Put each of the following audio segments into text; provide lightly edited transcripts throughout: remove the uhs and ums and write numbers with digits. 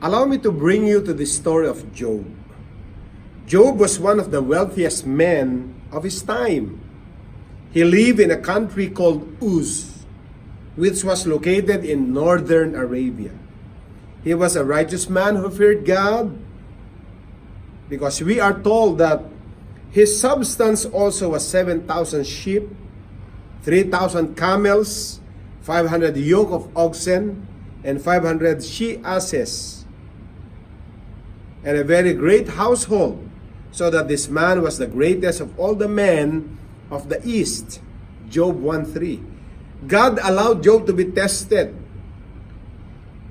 Allow me to bring you to the story of Job. Job was one of the wealthiest men of his time. He lived in a country called Uz, which was located in northern Arabia. He was a righteous man who feared God, because we are told that his substance also was 7,000 sheep, 3,000 camels, 500 yoke of oxen, and 500 she-asses, and a very great household, so that this man was the greatest of all the men of the East. Job 1:3. God allowed Job to be tested.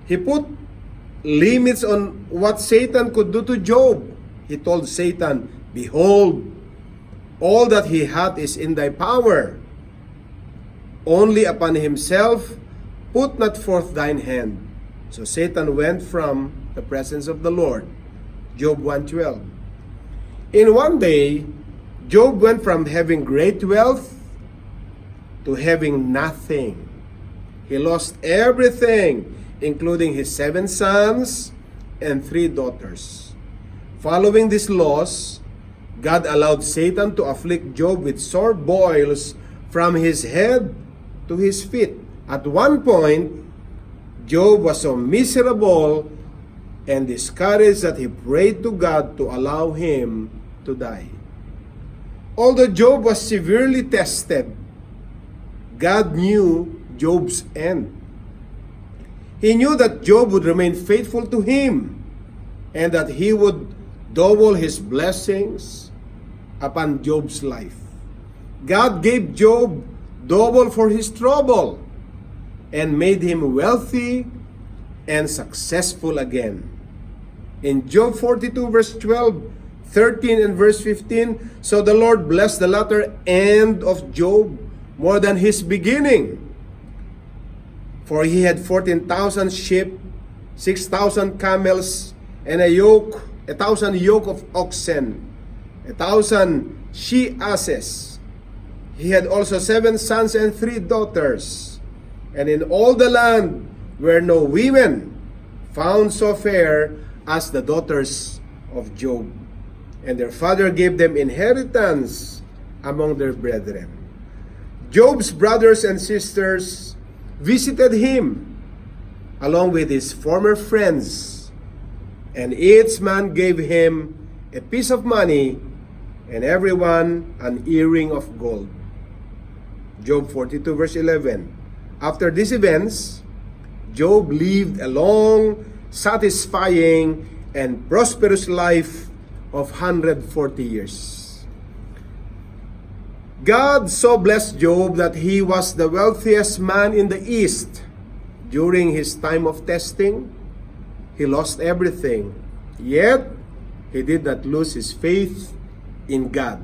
He put limits on what Satan could do to Job. He told Satan, "Behold, all that he hath is in thy power. Only upon himself put not forth thine hand." So Satan went from the presence of the Lord. Job 1:12. In one day, Job went from having great wealth to having nothing. He lost everything, including his 7 sons and 3 daughters. Following this loss, God allowed Satan to afflict Job with sore boils from his head to his feet. At one point, Job was so miserable and discouraged that he prayed to God to allow him to die. Although Job was severely tested, God knew Job's end. He knew that Job would remain faithful to him and that he would double his blessings upon Job's life. God gave Job double for his trouble and made him wealthy and successful again. In Job 42 verse 12, 13 and verse 15, so the Lord blessed the latter end of Job more than his beginning. For he had 14,000 sheep, 6,000 camels, and 1,000 yoke of oxen, 1,000 she-asses. He had also 7 sons and 3 daughters. And in all the land were no women found so fair as the daughters of Job. And their father gave them inheritance among their brethren. Job's brothers and sisters visited him along with his former friends, and each man gave him a piece of money, and everyone an earring of gold. Job 42 verse 11. After these events, Job lived a long, satisfying, and prosperous life of 140 years. God so blessed Job that he was the wealthiest man in the East. During his time of testing, he lost everything. Yet, he did not lose his faith in God.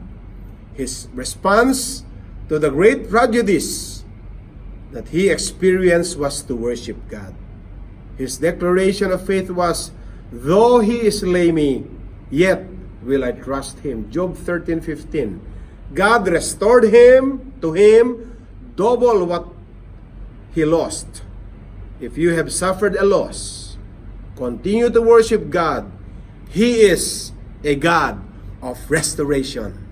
His response to the great tragedies that he experienced was to worship God. His declaration of faith was, "Though he slay me, yet will I trust him." Job 13:15. God restored to him double what he lost. If you have suffered a loss, continue to worship God. He is a God of restoration.